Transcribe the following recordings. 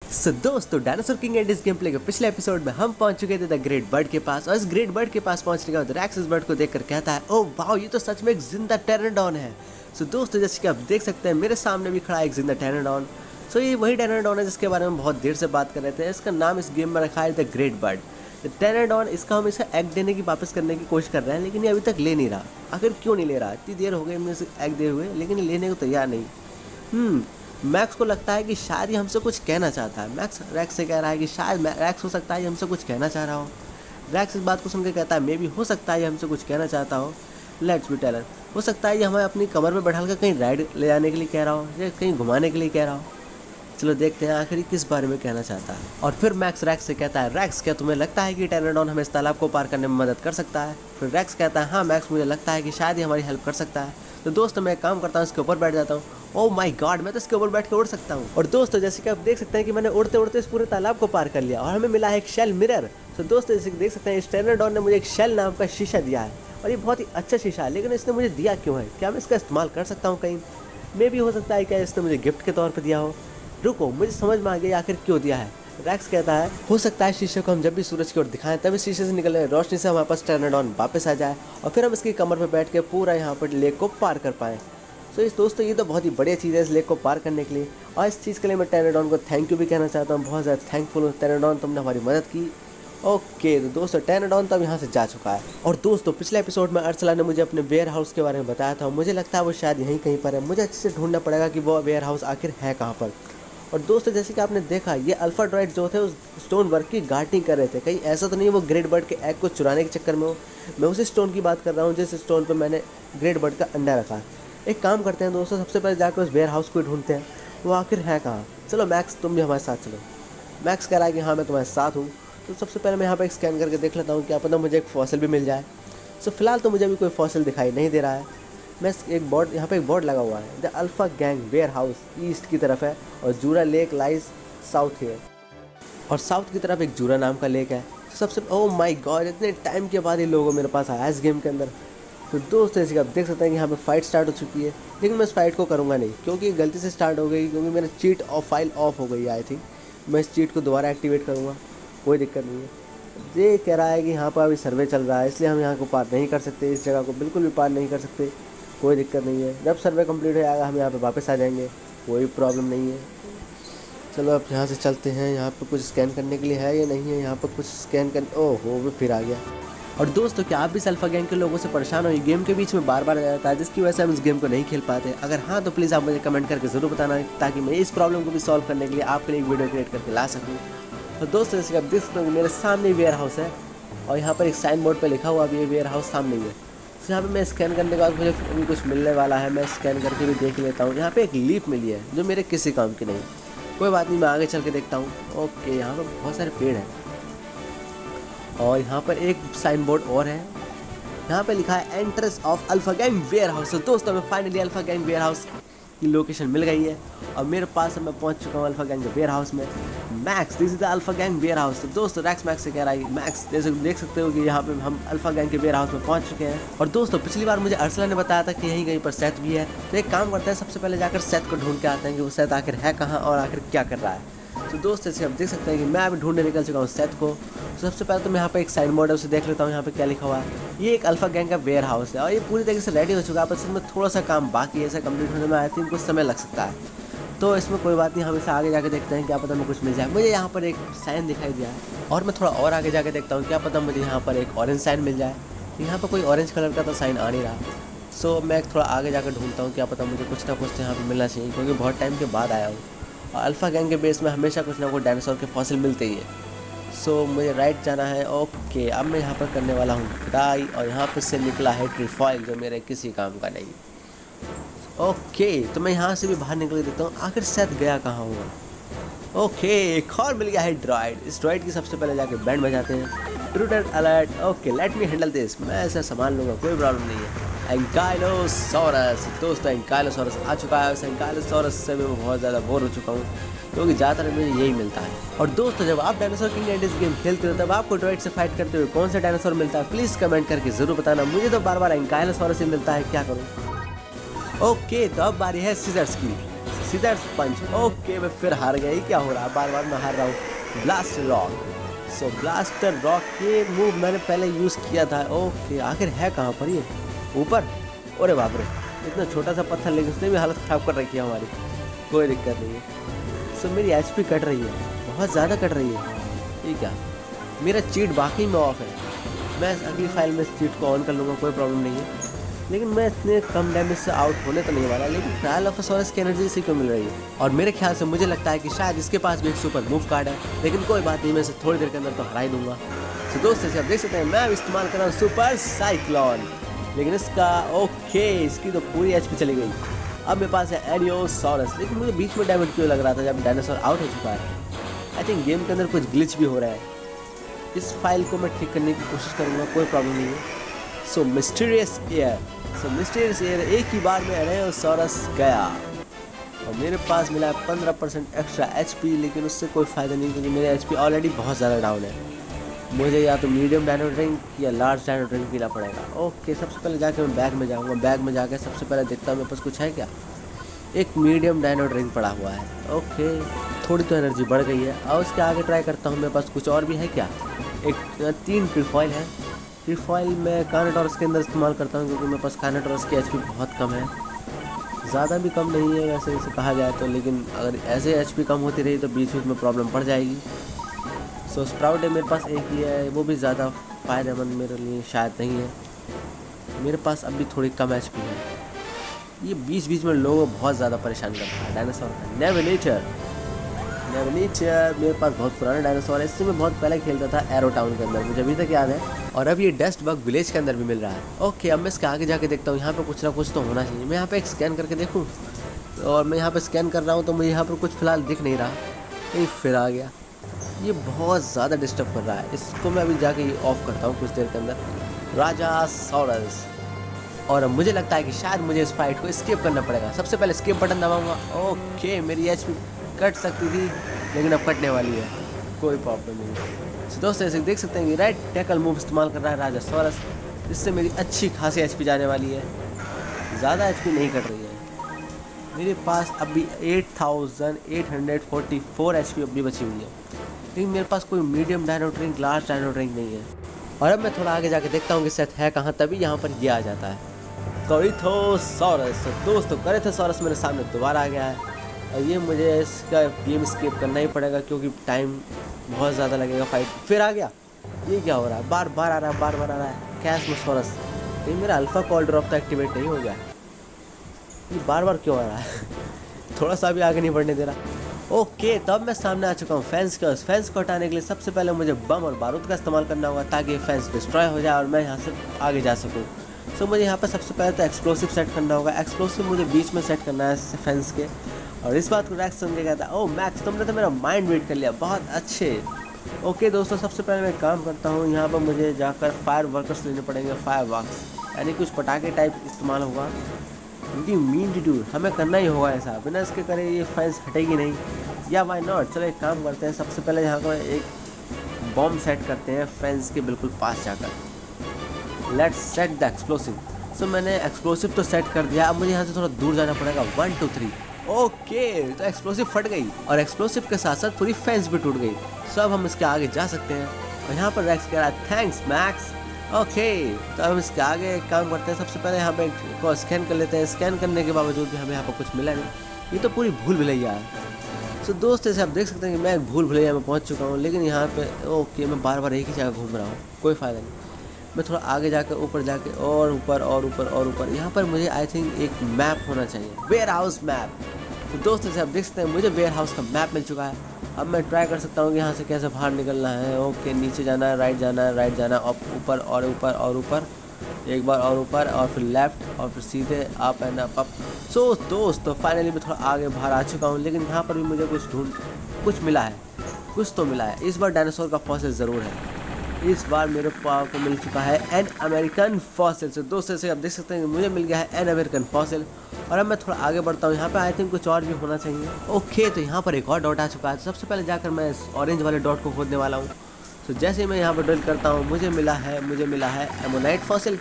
दोस्तों dinosaur king and इस game play के पिछले एपिसोड में हम पहुंच चुके थे द ग्रेट बर्ड के पास और इस ग्रेट बर्ड के पास पहुंचने के बाद रैक्स इस बर्ड को देखकर कहता है ओह वाओ ये तो सच में एक जिंदा टेरानोडॉन है। दोस्तों जैसे कि आप देख सकते हैं मेरे सामने भी खड़ा है एक जिंदा टेरानोडॉन। ये वही टेरानोडॉन है जिसके बारे में बहुत देर से बात कर रहे थे। इसका नाम इस गेम में रखा है द ग्रेट बर्ड टेरानोडॉन। इसका हम इसे एग देने की वापस करने की कोशिश कर रहे हैं लेकिन ये अभी तक ले नहीं रहा। आखिर क्यों नहीं ले रहा? इतनी देर हो गई हमने इसे एग दे हुए लेकिन ये लेने को तैयार नहीं। मैक्स को लगता है कि शायद ये हमसे कुछ कहना चाहता है। मैक्स रैक्स से कह रहा है कि शायद रैक्स हो सकता है ये हमसे कुछ कहना चाह रहा हो। रैक्स इस बात को सुनकर कहता है मे बी हो सकता है ये हमसे कुछ कहना चाहता हो। लेट्स बी टेलर, हो सकता है ये हमें अपनी कमर में बैठा कर कहीं राइड ले जाने के लिए कह रहा हो या कहीं घुमाने के लिए कह रहा हो। चलो देखते हैं आखिर किस बारे में कहना चाहता है। और फिर मैक्स रैक्स से कहता है रैक्स क्या तुम्हें लगता है कि टेरानोडॉन हमें इस तालाब को पार करने में मदद कर सकता है? फिर रैक्स कहता है हाँ मैक्स मुझे लगता है कि शायद ये हमारी हेल्प कर सकता है। तो दोस्तों मैं एक काम करता हूँ इसके ऊपर बैठ जाता हूँ। ओह माय गॉड मैं तो इसके ऊपर बैठ के उड़ सकता हूँ। और दोस्तों जैसे कि आप देख सकते हैं कि मैंने उड़ते उड़ते इस पूरे तालाब को पार कर लिया और हमें मिला है एक शेल मिरर। तो दोस्तों जैसे कि देख सकते हैं इस टेरानोडॉन ने मुझे एक शेल नाम का शीशा दिया है और ये बहुत ही अच्छा शीशा है। लेकिन इसने मुझे दिया क्यों है? क्या मैं इसका इस्तेमाल कर सकता हूँ कहीं? मे भी हो सकता है क्या इसने मुझे गिफ्ट के तौर पर दिया हो। रुको मुझे समझ में आ गया आखिर क्यों दिया है। रैक्स कहता है हो सकता है शीशे को हम जब भी सूरज की ओर दिखाएं तभी शीशे से निकलने रोशनी से हमारे पास टेरानोडॉन वापस आ जाए और फिर हम इसकी कमर पर बैठ के पूरा यहाँ पर लेक को पार कर पाएँ। इस दोस्तों ये तो बहुत ही बढ़िया चीज़ है इस लेक को पार करने के लिए और इस चीज़ के लिए मैं टेरानोडॉन को थैंक यू भी कहना चाहता हूँ। बहुत ज़्यादा थैंकफुल हूँ टेरानोडॉन, तुमने हमारी मदद की। ओके तो दोस्तों टेरानोडॉन तो अब यहाँ से जा चुका है। और दोस्तों पिछले एपिसोड में अर्सला ने मुझे अपने वेयर हाउस के बारे में बताया था। मुझे लगता है वो शायद यहीं कहीं पर है। मुझे अच्छे से ढूंढना पड़ेगा कि वो वेयर हाउस आखिर है कहाँ पर। और दोस्तों जैसे कि आपने देखा ये अल्फा ड्राइड जो थे उस स्टोन वर्क की गार्डनिंग कर रहे थे। कहीं ऐसा तो नहीं वो ग्रेट बर्ड के एग को चुराने के चक्कर में हो। मैं उसी स्टोन की बात कर रहा हूँ जिस स्टोन पर मैंने ग्रेट बर्ड का अंडा रखा। एक काम करते हैं दोस्तों सबसे पहले जाकर उस वेयर हाउस को ढूंढते हैं वो आखिर है कहाँ। चलो मैक्स तुम भी हमारे साथ चलो। मैक्स कह रहा है कि हाँ मैं तुम्हारे साथ हूँ। तो सबसे पहले मैं यहाँ पर एक स्कैन करके देख लेता हूँ क्या पता मुझे एक फॉसिल भी मिल जाए। फिलहाल तो मुझे अभी कोई फॉसिल दिखाई नहीं दे रहा है। मैं एक बोर्ड यहाँ पे एक बोर्ड लगा हुआ है the Alpha Gang warehouse east की तरफ है और जूरा लेक लाइज साउथ है और साउथ की तरफ एक जूरा नाम का लेक है। सबसे ओह माय गॉड इतने टाइम के बाद ये लोगों मेरे पास आया इस गेम के अंदर। तो दोस्तों जैसे कि आप देख सकते हैं कि यहाँ पे फाइट स्टार्ट हो चुकी है लेकिन मैं इस फाइट को करूँगा नहीं क्योंकि गलती से स्टार्ट हो गई क्योंकि मेरा चीट और फाइल ऑफ हो गई आई थिंक। मैं इस चीट को दोबारा एक्टिवेट करूँगा, कोई दिक्कत नहीं है। ये कह रहा है कि यहाँ पर अभी सर्वे चल रहा है इसलिए हम यहाँ को पार नहीं कर सकते, इस जगह को बिल्कुल भी पार नहीं कर सकते। कोई दिक्कत नहीं है, जब सर्वे कंप्लीट हो जाएगा हम यहाँ पे वापस आ जाएंगे, कोई प्रॉब्लम नहीं है। चलो अब यहाँ से चलते हैं। यहाँ पे कुछ स्कैन करने के लिए है या नहीं है? यहाँ पर कुछ स्कैन कर ओहो वो फिर आ गया। और दोस्तों क्या आप भी अल्फा गैंग के लोगों से परेशान हो? ये गेम के बीच में बार बार आ जाता है जिसकी वजह से हम इस गेम को नहीं खेल पाते। अगर हाँ तो प्लीज़ आप मुझे कमेंट करके ज़रूर बताना ताकि मैं इस प्रॉब्लम को भी सॉल्व करने के लिए आपके लिए एक वीडियो क्रिएट करके ला सकूँ। तो दोस्तों जैसे आप देख सकते हो मेरे सामने वेयर हाउस है और यहाँ पर एक साइन बोर्ड पर लिखा हुआ भी ये वेयर हाउस सामने ही है। यहाँ पे मैं स्कैन करने के बाद मुझे अभी कुछ मिलने वाला है। मैं स्कैन करके भी देख लेता हूँ। यहाँ पे एक लीफ मिली है जो मेरे किसी काम की नहीं। कोई बात नहीं मैं आगे चल के देखता हूँ। ओके यहाँ पर बहुत सारे पेड़ हैं और यहाँ पर एक साइन बोर्ड और है। यहाँ पे लिखा है entrance of Alpha Gang warehouse. तो दोस्तों हमें finally Alpha Gang warehouse की लोकेशन मिल गई है और मेरे पास मैं पहुँच चुका हूँ अल्फा गैंग के वेयर हाउस में। Max this is the Alpha Gang warehouse. तो दोस्तों रैक्स मैक्स से कह रहा है मैक्स जैसे देख सकते हो कि यहाँ पे हम अल्फा गैंग के वेयर हाउस में पहुँच चुके हैं। और दोस्तों पिछली बार मुझे अर्सला ने बताया था कि यहीं कहीं पर सेथ भी है। तो एक काम करते हैं सबसे पहले जाकर सेथ को ढूंढ के आते हैं कि वो सेथ आखिर है कहाँ और आखिर क्या कर रहा है। तो दोस्त जैसे आप देख सकते हैं कि मैं अभी ढूंढने निकल चुका हूँ सेथ को। सबसे पहले तो मैं यहाँ पे एक साइन बोर्ड है उसे देख लेता हूँ यहाँ पे क्या लिखा हुआ है। ये एक अल्फा गैंग का वेयर हाउस है और ये पूरी तरीके से रेडी हो चुका है, बस इसमें थोड़ा सा काम बाकी है। इसे कंप्लीट होने में आई थिंक कुछ समय लग सकता है। तो इसमें कोई बात नहीं, हम इसे आगे जाके देखते हैं क्या पता हमें कुछ मिल जाए। मुझे यहाँ पर एक साइन दिखाई दिया है और मैं थोड़ा और आगे जाके देखता हूँ क्या पता मुझे यहाँ पर एक ऑरेंज साइन मिल जाए। यहाँ पर कोई ऑरेंज कलर का तो साइन आ नहीं रहा। मैं थोड़ा आगे जाकर ढूंढता हूँ क्या पता मुझे कुछ ना कुछ यहाँ पर मिलना चाहिए क्योंकि बहुत टाइम के बाद आया हूँ और अल्फा गैंग के बेस में हमेशा कुछ ना कुछ डायनासोर के फॉसिल मिलते ही है। मुझे राइट जाना है। ओके अब मैं यहाँ पर करने वाला हूँ खुदाई और यहाँ पर से निकला है ट्रीफॉइल जो मेरे किसी काम का नहीं। ओके तो मैं यहाँ से भी बाहर निकल देता हूँ। आखिर सेथ गया कहाँ हुआ? ओके एक और मिल गया है ड्रॉइड। इस ड्रॉइड की सबसे पहले जाके बैंड बजाते हैं। Intruder alert. Okay let me handle this. मैं ऐसा संभाल लूँगा, कोई प्रॉब्लम नहीं है। एंकाइलोसॉरस। दोस्तों एंकाइलोसॉरस आ चुका है। एंकाइलोसॉरस से मैं बहुत ज़्यादा बोर हो चुका हूँ क्योंकि ज़्यादातर मुझे यही मिलता है। और दोस्तों जब आप डायनासोर किंग एंड इस गेम खेलते हो तब आपको ड्रॉइड से फाइट करते हुए कौन सा डायनासोर मिलता है प्लीज़ कमेंट करके ज़रूर बताना। मुझे तो बार बार एंकाइलोसॉरस ही मिलता है, क्या करूँ। ओके तो अब बारी है सीजर्स की। सीजर्स पंच। ओके मैं फिर हार गया, क्या हो रहा है, बार बार मैं हार रहा हूँ। Blast rock. So blaster rock ये मूव मैंने पहले यूज़ किया था। ओके आखिर है कहाँ पर ये, ऊपर। अरे बाप रे, इतना छोटा सा पत्थर, लेकिन उसने भी हालत ख़राब कर रखी है हमारी। कोई दिक्कत नहीं है। सो मेरी एचपी कट रही है, बहुत ज़्यादा कट रही है। ठीक है, मेरा चीट बाकी में ऑफ है। मैं अगली फाइल में इस चीट को ऑन कर लूँगा, कोई प्रॉब्लम नहीं है। लेकिन मैं इतने कम डैमेज से आउट होने तो नहीं वाला। लेकिन ट्रायलोफोसॉरस की एनर्जी इसी को मिल रही है, और मेरे ख्याल से मुझे लगता है कि शायद इसके पास भी एक सुपर मूव कार्ड है। लेकिन कोई बात नहीं, मैं इसे थोड़ी देर के अंदर तो हरा ही दूंगा। तो दोस्तों आप देख सकते हैं मैं इस्तेमाल कर रहा हूँ सुपर साइक्लोन। लेकिन इसका इसकी तो पूरी एचपी चली गई। अब मेरे पास है एनियोसॉरस। लेकिन मुझे बीच में डैमेज क्यों लग रहा था जब डायनासोर आउट हो चुका है। आई थिंक गेम के अंदर कुछ ग्लिच भी हो रहा है। इस फाइल को मैं ठीक करने की कोशिश करूँगा, कोई प्रॉब्लम नहीं है। सो मिस्टीरियस एयर एक ही बार में एनियोसॉरस गया, और मेरे पास मिला 15% एक्स्ट्रा एचपी। लेकिन उससे कोई फ़ायदा नहीं, क्योंकि मेरे एचपी ऑलरेडी बहुत ज़्यादा डाउन है। मुझे या तो मीडियम डायनो ड्रिंक या लार्ज डायनो ड्रिंक पीना पड़ेगा। ओके सबसे पहले जाके मैं बैग में जाऊँगा। बैग में जाके सबसे पहले देखता हूँ मेरे पास कुछ है क्या। एक मीडियम डायनो ड्रिंक पड़ा हुआ है। ओके थोड़ी तो एनर्जी बढ़ गई है। और उसके आगे ट्राई करता हूँ मेरे पास कुछ और भी है क्या। एक 3 ट्रीफॉइल है। ट्रीफॉइल मैं कार्नोटोरस के अंदर इस्तेमाल करता हूँ, क्योंकि मेरे पास कार्नोटोरस की एचपी बहुत कम है। ज़्यादा भी कम नहीं है वैसे इसे कहा जाए तो, लेकिन अगर ऐसे एचपी कम होती रही तो बीच बीच में प्रॉब्लम पड़ जाएगी। सो स्प्राउट है मेरे पास एक ही है, वो भी ज़्यादा फ़ायदेमंद मेरे लिए शायद नहीं है। मेरे पास अभी थोड़ी कम एचपी है। ये बीच बीच में लोगों को बहुत ज़्यादा परेशान करता है। डायनासोर का नेविनेटर मेरे पास बहुत पुराना डायनासोर है। इससे मैं बहुत पहले खेलता था एरो टाउन के अंदर, मुझे अभी तक याद है। और अब ये डस्ट बग विलेज के अंदर भी मिल रहा है। ओके अब मैं इसके आगे जाके देखता हूँ, यहाँ पे कुछ ना कुछ तो होना चाहिए। मैं यहाँ पे एक स्कैन करके देखूँ, और मैं यहाँ पे स्कैन कर रहा हूँ तो मुझे यहाँ पर कुछ फ़िलहाल दिख नहीं रहा। नहीं फिर आ गया, ये बहुत ज़्यादा डिस्टर्ब कर रहा है। इसको मैं अभी जाके ये ऑफ करता हूँ कुछ देर के अंदर। राजासॉरस। और अब मुझे लगता है कि शायद मुझे इस फाइट को स्किप करना पड़ेगा। सबसे पहले स्किप बटन दबाऊंगा। ओके मेरी एचपी कट सकती थी, लेकिन अब कटने वाली है, कोई प्रॉब्लम नहीं। तो दोस्तों ऐसे देख सकते हैं कि राइट टैकल मूव इस्तेमाल कर रहा है राजासॉरस। इससे मेरी अच्छी खासी एचपी जाने वाली है, ज़्यादा एचपी नहीं कट रही है। मेरे पास अभी 8844 एचपी अभी बची हुई है। लेकिन मेरे पास कोई medium dino drink, large dino drink नहीं है। और अब मैं थोड़ा आगे जाके देखता हूँ कि सेट है कहाँ, तभी यहाँ पर ये आ जाता है करिथोसॉरस। दोस्तों करिथोसॉरस मेरे सामने दोबारा आ गया है, और ये मुझे इसका गेम स्किप करना ही पड़ेगा, क्योंकि टाइम बहुत ज़्यादा लगेगा। फाइट फिर आ गया, ये क्या हो रहा है, बार बार आ रहा है, बार बार आ रहा है। कैस्मोसॉरस, ये मेरा अल्फ़ा कॉल ड्रॉप तो एक्टिवेट नहीं हो गया, ये बार बार क्यों आ रहा है थोड़ा सा भी आगे नहीं बढ़ने दे रहा। ओके तब मैं सामने आ चुका हूँ फेंस को हटाने के लिए सबसे पहले मुझे बम और बारूद का इस्तेमाल करना होगा, ताकि ये फेंस डिस्ट्रॉय हो जाए और मैं यहाँ से आगे जा सकूँ। सो मुझे यहाँ पर सबसे पहले तो एक्सप्लोसिव सेट करना होगा। एक्सप्लोसिव मुझे बीच में सेट करना है फेंस के। और इस बात को रैक्स समझ गया था। ओह मैक्स तुमने तो मेरा माइंड रीड कर लिया, बहुत अच्छे। ओके दोस्तों सबसे पहले मैं काम करता हूँ, यहाँ पर मुझे जाकर फायर वर्कर्स लेने पड़ेंगे। फायर वर्क्स यानी कुछ पटाखे टाइप इस्तेमाल होगा, क्योंकि मीन टू डू हमें करना ही होगा ऐसा, बिना इसके करे ये फेंस हटेगी नहीं। या वाई नॉट, चलो एक काम करते हैं, सबसे पहले यहाँ पर एक बॉम्ब सेट करते हैं फेंस के बिल्कुल पास जाकर। Let's set the explosive. So मैंने एक्सप्लोसिव तो सेट कर दिया, अब मुझे यहाँ से थोड़ा दूर जाना पड़ेगा। 1 2 3। ओके तो एक्सप्लोसिव फट गई, और एक्सप्लोसिव के साथ साथ पूरी फेंस भी टूट गई। सो अब हम इसके आगे जा सकते हैं। और यहाँ पर रैक्स कह रहा है थैंक्स मैक्स। ओके तो हम इसके आगे एक काम करते हैं, सबसे पहले यहाँ पे को स्कैन कर लेते हैं। स्कैन करने के बावजूद भी हमें यहाँ पर कुछ मिला नहीं, ये तो पूरी भूल भुलैया है। सो दोस्त ऐसे आप देख सकते हैं कि मैं एक भूल भुलैया में पहुँच चुका हूँ, लेकिन यहाँ पे ओके मैं बार बार एक ही जगह घूम रहा हूँ, कोई फ़ायदा नहीं। मैं थोड़ा आगे जाकर ऊपर जाके और ऊपर और ऊपर और ऊपर, यहाँ पर मुझे आई थिंक एक मैप होना चाहिए, वेयर हाउस मैप। तो दोस्त ऐसे आप देख सकते हैं मुझे वेयर हाउस का मैप मिल चुका है। अब मैं ट्राई कर सकता हूँ कि यहाँ से कैसे बाहर निकलना है। ओके नीचे जाना है, राइट जाना है, राइट जाना है, ऊपर और ऊपर और ऊपर, एक बार और ऊपर और फिर लेफ्ट और फिर सीधे अप एंड अप। सो दोस्तों फाइनली मैं थोड़ा आगे बाहर आ चुका हूँ, लेकिन यहाँ पर भी मुझे कुछ मिला है, कुछ तो मिला है। इस बार डायनासोर का फॉसिल ज़रूर है, इस बार मेरे पाव को मिल चुका है एन अमेरिकन फॉसिल। से दोस्तों से आप देख सकते हैं कि मुझे मिल गया है एन अमेरिकन फॉसिल। और अब मैं थोड़ा आगे बढ़ता हूँ, यहाँ पे आई थिंक कुछ और भी होना चाहिए। ओके तो यहाँ पर एक और डॉट आ चुका है, तो सबसे पहले जाकर मैं इस ऑरेंज वाले डॉट को खोदने वाला हूँ। तो जैसे ही मैं यहाँ पर ड्रिल करता हूँ मुझे मिला है एमोनाइट फॉसिल।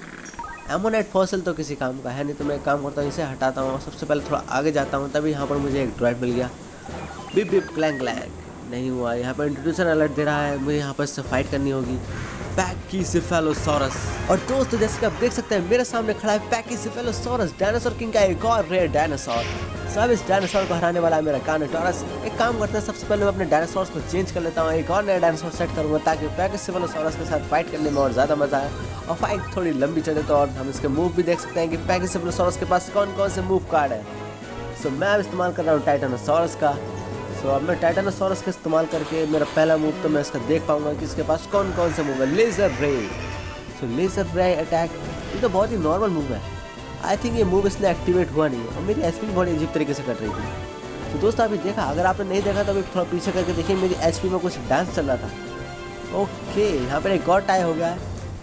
एमोनाइट फॉसिल तो किसी काम का है नहीं, तो मैं एक काम करता हूँ, इसे हटाता हूँ और सबसे पहले थोड़ा आगे जाता हूँ। तभी यहाँ पर मुझे एक ड्रॉइड मिल गया। बिप बिप क्लैंग क्लैंग नहीं हुआ। यहाँ पर इंट्रोड्यूसर अलर्ट दे रहा है, मुझे यहाँ पर इससे फाइट करनी होगी। पैकीसिफेलोसॉरस। और दोस्तों जैसे कि आप देख सकते हैं मेरे सामने खड़ा है पैकीसिफेलोसॉरस, डायनासोर किंग का एक और रेयर डायनासोर। सब इस डायनासोर को हराने वाला है मेरा कार्नोटोरस। एक काम करते हैं, सबसे पहले मैं अपने डायनासोर्स को चेंज कर लेता हूँ, एक और नया डायनासोर सेट करूँगा ताकि पैकीसिफेलोसॉरस के साथ फाइट करने में और ज़्यादा मजा आए और फाइट थोड़ी लंबी चले। तो और हम इसके मूव भी देख सकते हैं कि पैकीसिफेलोसॉरस के पास कौन कौन से मूव कार्ड है। सो मैं अब इस्तेमाल कर रहा हूँ टाइटानोसॉरस का। सो अब मैं टाइटानोसॉरस का इस्तेमाल करके मेरा पहला मूव तो मैं इसका देख पाऊंगा कि इसके पास कौन कौन से मूव है। लेज़र रे। सो लेज़र रे अटैक, ये तो बहुत ही नॉर्मल मूव है। आई थिंक ये मूव इसने एक्टिवेट हुआ नहीं है और मेरी एचपी बड़ी अजीब तरीके से कट रही थी। तो दोस्तों अभी देखा, अगर आपने नहीं देखा तो अभी थोड़ा पीछे करके देखिए, मेरी एचपी में कुछ डांस चल रहा था। ओके, यहाँ पर एक गॉड टाई हो गया है,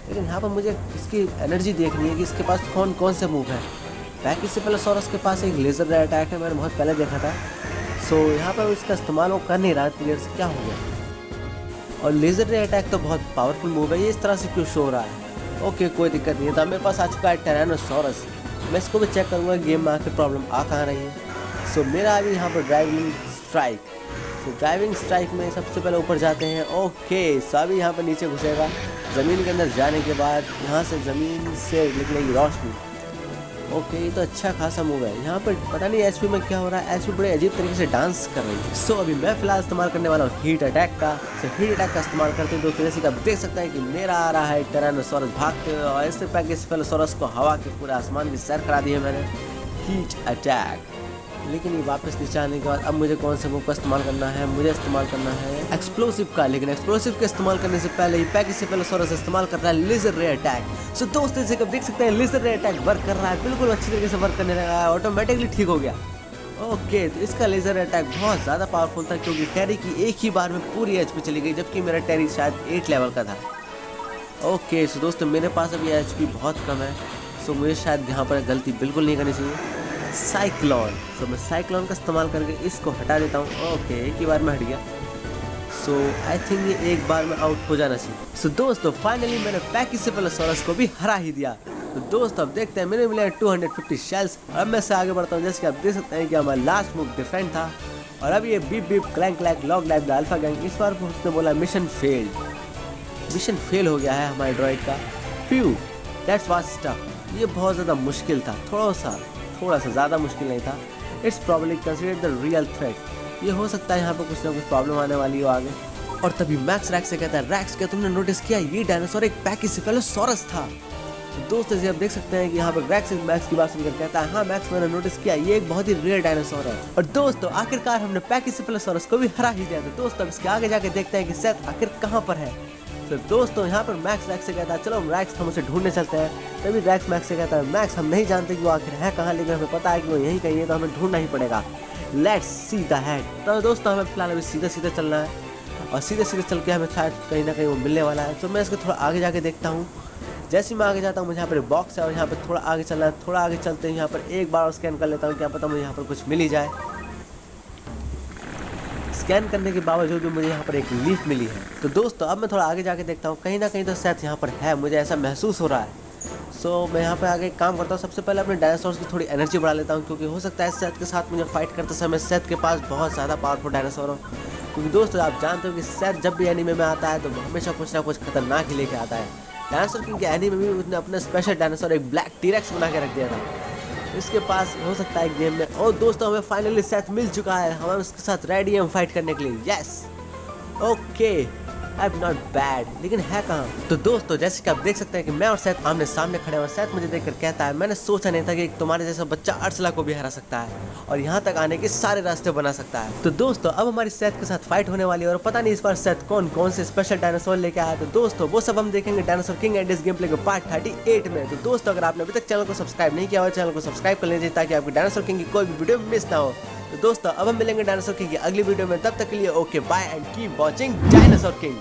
लेकिन यहाँ पर मुझे इसकी एनर्जी देखनी है कि इसके पास कौन कौन से मूव है। पैकीसिफेलोसॉरस के पास एक लेज़र रे अटैक है, मैंने बहुत पहले देखा था। सो यहाँ पर इसका इस्तेमाल वो कर नहीं रहा, प्लेयर से क्या हो गया। और लेज़र रे अटैक तो बहुत पावरफुल मूव है, ये इस तरह से क्यों शो हो रहा है। ओके कोई दिक्कत नहीं है। तो मेरे पास आ चुका है टायरानोसॉरस। मैं इसको भी चेक करूँगा गेम में आकर प्रॉब्लम आ कहाँ रही है। सो मेरा अभी यहाँ पर ड्राइविंग स्ट्राइक। तो ड्राइविंग स्ट्राइक में सबसे पहले ऊपर जाते हैं। ओके सो अभी यहाँ पर नीचे घुसेगा। ज़मीन के अंदर जाने के बाद यहाँ से ज़मीन से निकलेगी रोशनी। ओके ये तो अच्छा खासा मूव है। यहाँ पर पता नहीं एचपी में क्या हो रहा है, एचपी बड़े अजीब तरीके से डांस कर रही है। सो अभी मैं फिलहाल इस्तेमाल करने वाला हूँ हीट अटैक का। सो हीट अटैक का इस्तेमाल करते हैं दोस्तों, जैसे कि आप देख सकते हैं कि मेरा आ रहा है टायरानोसॉरस भागते हुए और इससे पैकीसिफेलोसॉरस को हवा के पूरे आसमान की सैर करा दी है मैंने। हीट अटैक, लेकिन ये वापस नीचे आने के बाद अब मुझे कौन से मूव का इस्तेमाल करना है, मुझे इस्तेमाल करना है एक्सप्लोसिव का। लेकिन एक्सप्लोसिव के इस्तेमाल करने से पहले ही पैकीसिफेलोसॉरस इस्तेमाल कर रहा है लेज़र रे अटैक। सो दोस्तों जैसे कि आप देख सकते हैं लेज़र रे अटैक वर्क कर रहा है, बिल्कुल अच्छी तरीके से वर्क करने लगा है, ऑटोमेटिकली ठीक हो गया। ओके तो इसका लेज़र अटैक बहुत ज़्यादा पावरफुल था क्योंकि टेरी की एक ही बार में पूरी एचपी चली गई, जबकि मेरा टेरी शायद 8 लेवल का था। ओके सो दोस्तों मेरे पास अभी एचपी बहुत कम है, सो मुझे शायद यहाँ पर गलती बिल्कुल नहीं करनी चाहिए। साइक्लोन। सो मैं साइक्लोन का इस्तेमाल करके इसको हटा देता हूँ। ओके एक ही बार में हट गया। सो आई थिंक ये एक बार में आउट हो जाना चाहिए। सो दोस्तों फाइनली मैंने पैकीसिफेलोसॉरस को भी हरा ही दिया। तो दोस्तों अब देखते हैं, मैंने मिले 250 शेल्स। अब मैं से आगे बढ़ता हूँ। जैसे कि आप देख सकते हैं कि हमारा लास्ट मूव डिफरेंट था और अब ये beep beep clank clank log life the Alpha gang. इस बार उसने बोला मिशन फेल्ड। मिशन फेल हो गया है हमारे ड्रॉइड का। Few that's was tough. ये बहुत ज़्यादा मुश्किल था, थोड़ा सा ज़्यादा मुश्किल नहीं था। It's probably considered the real threat. ये हो सकता है यहाँ पर कुछ ना कुछ प्रॉब्लम आने वाली हो आगे। और तभी मैक्स रैक्स से कहता है, रैक्स क्या तुमने नोटिस किया ये डायनासोर एक पैकीसिफेलोसॉरस था। तो दोस्तों जैसे आप देख सकते हैं कि यहाँ पर रैक्स मैक्स की बात सुनकर कहता है, हाँ मैक्स मैंने नोटिस किया ये एक बहुत ही रेयर डायनासोर है। और दोस्तों आखिरकार हमने पैकीसिफेलोसॉरस को भी हरा ही दिया। तो दोस्तों इसके आगे जाके देखते हैं कि सेथ आखिर कहाँ पर है। तो दोस्तों यहाँ पर मैक्स रैक्स से कहता है, चलो रैक्स हम उसे ढूंढने चलते हैं। तभी रैक्स मैक्स से कहता है, मैक्स हम नहीं जानते कि वो आखिर है कहाँ, लेकिन हमें पता है कि वो यहीं कहीं है, तो हमें ढूंढना ही पड़ेगा। Let's see the head. तो दोस्तों हमें फिलहाल अभी सीधा सीधा चलना है और सीधे सीधे चल के हमें शायद कहीं ना कहीं वो मिलने वाला है। तो मैं इसको थोड़ा आगे जाके देखता हूँ। जैसे मैं आगे जाता हूँ मुझे यहाँ पर बॉक्स है और यहाँ पर थोड़ा आगे चलना है। थोड़ा आगे चलते हैं, यहाँ पर एक बार और स्कैन कर लेता हूँ, क्या पता मुझे यहाँ पर कुछ मिल ही जाए। स्कैन करने के बावजूद भी मुझे यहाँ पर एक लीफ मिली है। तो दोस्तों अब मैं थोड़ा आगे जाके देखता हूँ, कहीं ना कहीं तो सेथ यहाँ पर है, मुझे ऐसा महसूस हो रहा है। सो मैं यहाँ पर आगे एक काम करता हूँ, सबसे पहले अपने डायनासोर्स की थोड़ी एनर्जी बढ़ा लेता हूँ, क्योंकि हो सकता है सेथ के साथ मुझे फाइट करते समय सेथ के पास बहुत ज़्यादा पावरफुल डायनासोर हो। क्योंकि दोस्तों आप जानते हो कि सेथ जब भी एनीमे में आता है तो हमेशा कुछ ना कुछ खतरनाक ही लेके आता है। डायनासोर किंग के एनीमे में भी उसने अपना स्पेशल डायनासोर एक ब्लैक टीरेक्स बना के रख दिया था, इसके पास हो सकता है गेम में। और दोस्तों हमें फाइनली सेथ मिल चुका है, हम उसके साथ रेडी हैं फाइट करने के लिए। Yes okay I am not bad, लेकिन है कहाँ। तो दोस्तों जैसे कि आप देख सकते हैं कि मैं और सेथ आमने सामने खड़े हैं। सेथ मुझे देखकर कहता है, मैंने सोचा नहीं था कि तुम्हारे जैसा बच्चा अर्सला को भी हरा सकता है और यहाँ तक आने के सारे रास्ते बना सकता है। तो दोस्तों अब हमारी सेथ के साथ फाइट होने वाली है और पता नहीं इस बार सेथ कौन कौन से स्पेशल डायनासोर लेके आया। तो दोस्तों वो सब हम देखेंगे dinosaur king and his game play के पार्ट 38 में। तो दोस्तों अगर आपने अभी तक चैनल को सब्सक्राइब नहीं किया हो, चैनल को सब्सक्राइब कर लीजिए ताकि आपकी डायनासोर किंग की कोई भी वीडियो मिस ना हो। तो दोस्तों अब हम मिलेंगे डायनासोर किंग की अगली वीडियो में, तब तक के लिए okay bye and keep watching Dinosaur king.